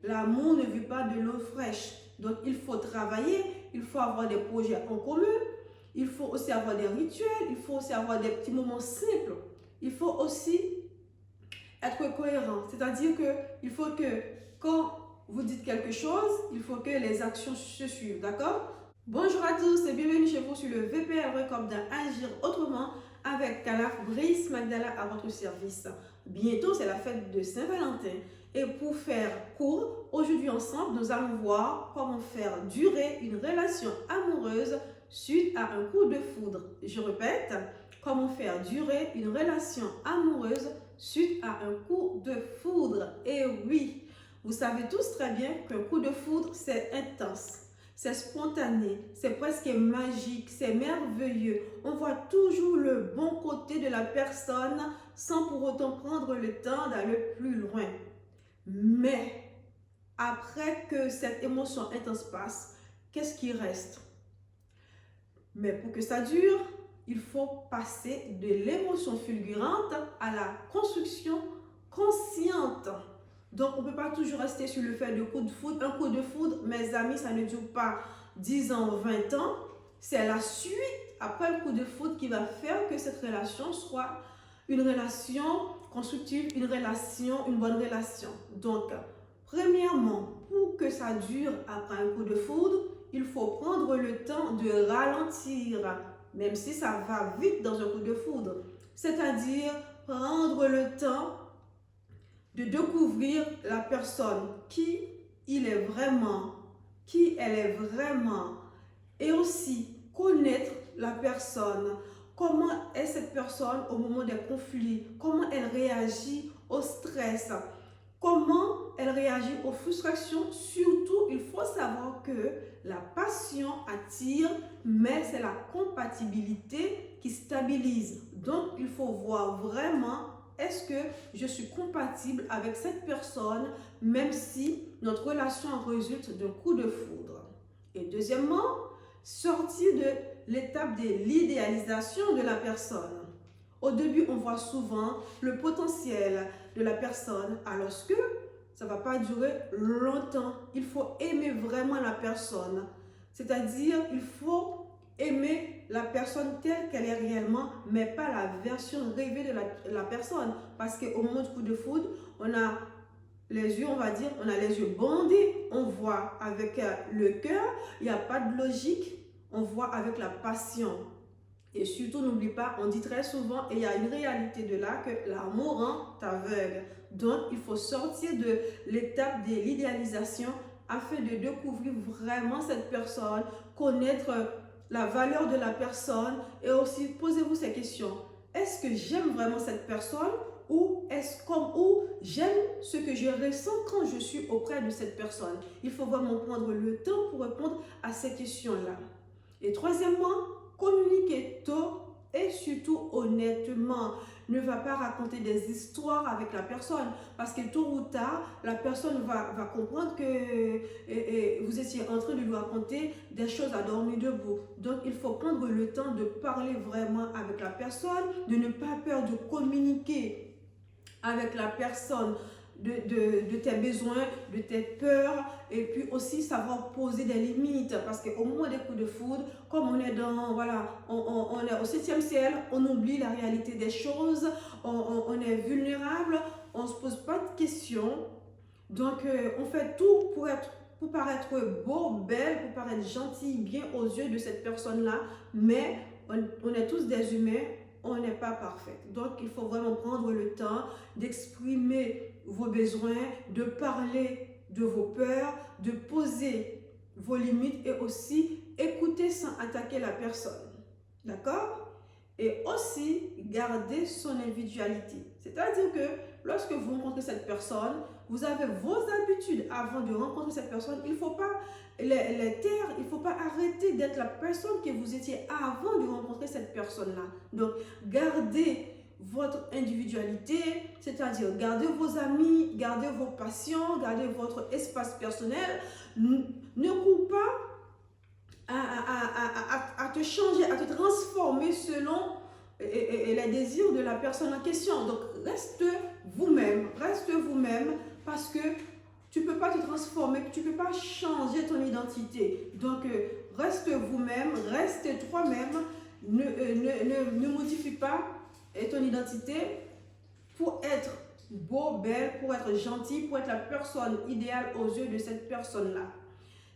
l'amour ne vit pas de l'eau fraîche. Donc, il faut travailler, il faut avoir des projets en commun, il faut aussi avoir des rituels, il faut aussi avoir des petits moments simples. Il faut aussi être cohérent. C'est-à-dire qu'il faut que quand vous dites quelque chose, il faut que les actions se suivent. D'accord? Bonjour à tous et bienvenue chez vous sur le VPR Record d'Agir Autrement avec Kalaf Brice Magdala à votre service. Bientôt, c'est la fête de Saint-Valentin. Et pour faire court, aujourd'hui ensemble, nous allons voir comment faire durer une relation amoureuse suite à un coup de foudre. Je répète, comment faire durer une relation amoureuse suite à un coup de foudre. Et oui, vous savez tous très bien qu'un coup de foudre, c'est intense. C'est spontané, c'est presque magique, c'est merveilleux. On voit toujours le bon côté de la personne sans pour autant prendre le temps d'aller plus loin. Mais après que cette émotion intense passe, qu'est-ce qui reste? Mais pour que ça dure, il faut passer de l'émotion fulgurante à la construction consciente. Donc, on ne peut pas toujours rester sur le fait de coup de foudre. Un coup de foudre, mes amis, ça ne dure pas 10 ans ou 20 ans. C'est la suite, après le coup de foudre, qui va faire que cette relation soit une relation constructive, une bonne relation. Donc, premièrement, pour que ça dure après un coup de foudre, il faut prendre le temps de ralentir, même si ça va vite dans un coup de foudre. C'est-à-dire prendre le temps de découvrir la personne, qui il est vraiment, qui elle est vraiment, et aussi connaître la personne. Comment est cette personne au moment des conflits? Comment elle réagit au stress? Comment elle réagit aux frustrations? Surtout, il faut savoir que la passion attire, mais c'est la compatibilité qui stabilise. Donc, il faut voir vraiment, est-ce que je suis compatible avec cette personne, même si notre relation résulte d'un coup de foudre? Et deuxièmement, sortir de l'étape de l'idéalisation de la personne. Au début, on voit souvent le potentiel de la personne, alors que ça ne va pas durer longtemps. Il faut aimer vraiment la personne. C'est-à-dire, il faut aimer la personne telle qu'elle est réellement, mais pas la version rêvée de la personne. Parce qu'au moment du coup de foudre, on a les yeux, on va dire, on a les yeux bandés, on voit avec le cœur, il n'y a pas de logique, on voit avec la passion. Et surtout, n'oublie pas, on dit très souvent, et il y a une réalité de là, que l'amour rend aveugle. Donc, il faut sortir de l'étape de l'idéalisation afin de découvrir vraiment cette personne, connaître la valeur de la personne et aussi posez-vous ces questions. Est-ce que j'aime vraiment cette personne ou j'aime ce que je ressens quand je suis auprès de cette personne? Il faut vraiment prendre le temps pour répondre à ces questions-là. Et troisièmement, communiquer tôt et surtout honnêtement. Ne va pas raconter des histoires avec la personne parce que tôt ou tard, la personne va comprendre que vous étiez en train de lui raconter des choses à dormir debout. Donc, il faut prendre le temps de parler vraiment avec la personne, de ne pas peur de communiquer avec la personne de tes besoins, de tes peurs, et puis aussi savoir poser des limites, parce qu'au moment des coups de foudre, comme on est dans, voilà, on est au 7e ciel, on oublie la réalité des choses, on est vulnérable, on ne se pose pas de questions, donc on fait tout pour paraître beau, belle, pour paraître gentil, bien aux yeux de cette personne-là, mais on est tous des humains, on n'est pas parfait. Donc, il faut vraiment prendre le temps d'exprimer vos besoins, de parler de vos peurs, de poser vos limites et aussi écouter sans attaquer la personne. D'accord? Et aussi garder son individualité. C'est-à-dire que lorsque vous rencontrez cette personne, vous avez vos habitudes avant de rencontrer cette personne. Il ne faut pas les taire, il ne faut pas arrêter d'être la personne que vous étiez avant de rencontrer cette personne-là. Donc, gardez votre individualité, c'est-à-dire gardez vos amis, gardez vos passions, gardez votre espace personnel. Ne cours pas à te changer, à te transformer selon les désirs de la personne en question. Donc, reste vous-même parce que Tu ne peux pas te transformer, tu ne peux pas changer ton identité. Donc, reste vous-même, reste toi-même, ne modifie pas ton identité pour être beau, belle, pour être gentil, pour être la personne idéale aux yeux de cette personne-là.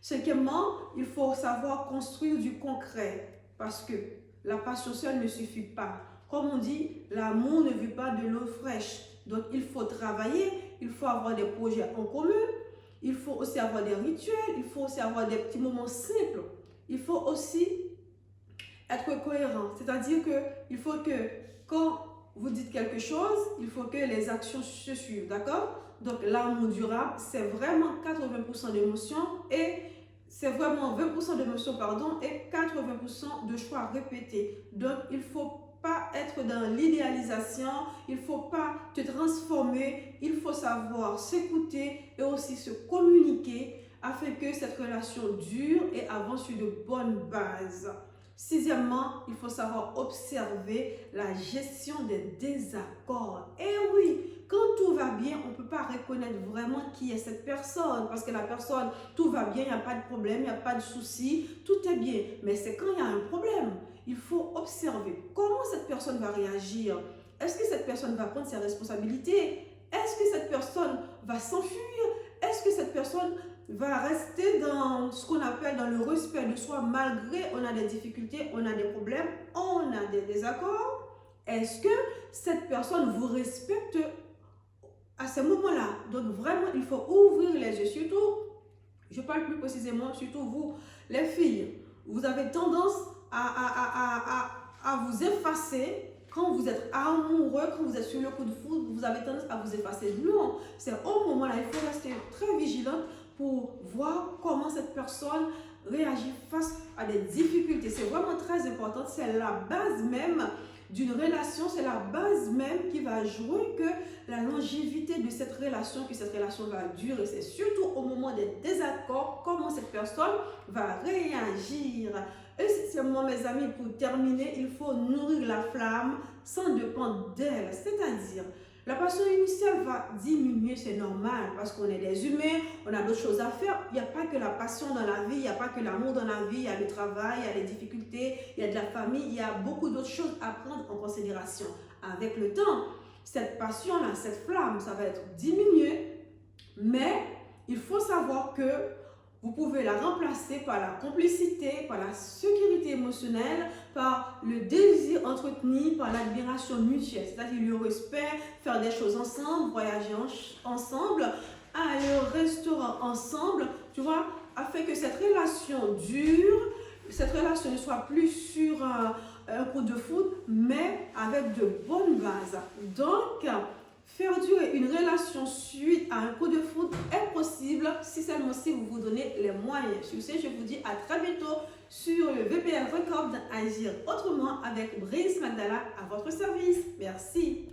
Cinquièmement, il faut savoir construire du concret parce que la passion seule ne suffit pas. Comme on dit, l'amour ne vit pas de l'eau fraîche. Donc, il faut travailler, il faut avoir des projets en commun, il faut aussi avoir des rituels, il faut aussi avoir des petits moments simples. Il faut aussi être cohérent. C'est-à-dire qu'il faut que quand vous dites quelque chose, il faut que les actions se suivent, d'accord? Donc, l'amour durable, c'est vraiment 80% d'émotion et c'est vraiment 20% d'émotion, pardon, et 80% de choix répétés. Donc, il ne faut pas être dans l'idéalisation, il ne faut pas te transformer, il faut savoir s'écouter et aussi se communiquer afin que cette relation dure et avance sur de bonnes bases. Sixièmement, il faut savoir observer la gestion des désaccords. Et oui, quand tout va bien, on ne peut pas reconnaître vraiment qui est cette personne. Parce que la personne, tout va bien, il n'y a pas de problème, il n'y a pas de souci, tout est bien. Mais c'est quand il y a un problème, il faut observer comment cette personne va réagir. Est-ce que cette personne va prendre ses responsabilités? Est-ce que cette personne va s'enfuir? Est-ce que cette personne va rester dans ce qu'on appelle dans le respect de soi malgré on a des difficultés, on a des problèmes, on a des désaccords? Est-ce que cette personne vous respecte à ce moment-là? Donc vraiment, il faut ouvrir les yeux. Surtout, je parle plus précisément, surtout vous, les filles, vous avez tendance à vous effacer quand vous êtes amoureux, quand vous êtes sur le coup de foudre, vous avez tendance à vous effacer. Non, c'est au moment-là, il faut rester très vigilante pour voir comment cette personne réagit face à des difficultés. C'est vraiment très important, c'est la base même d'une relation, c'est la base même qui va jouer que la longévité de cette relation, que cette relation va durer. C'est surtout au moment des désaccords, comment cette personne va réagir. Et septièmement, mes amis, pour terminer, il faut nourrir la flamme sans dépendre d'elle. C'est-à-dire, la passion initiale va diminuer, c'est normal, parce qu'on est des humains, on a d'autres choses à faire. Il n'y a pas que la passion dans la vie, il n'y a pas que l'amour dans la vie, il y a le travail, il y a les difficultés, il y a de la famille, il y a beaucoup d'autres choses à prendre en considération. Avec le temps, cette passion-là, cette flamme, ça va être diminué, mais il faut savoir que vous pouvez la remplacer par la complicité, par la sécurité émotionnelle, par le désir entretenu, par l'admiration mutuelle, c'est-à-dire le respect, faire des choses ensemble, voyager ensemble, aller au restaurant ensemble, tu vois, afin que cette relation dure, cette relation ne soit plus sur un coup de foudre, mais avec de bonnes bases. Donc, faire durer une relation suite à un coup de foudre est possible si seulement si vous vous donnez les moyens. Sur ce, je vous dis à très bientôt sur le VPL Record d'Agir Autrement avec Brice Magdala à votre service. Merci.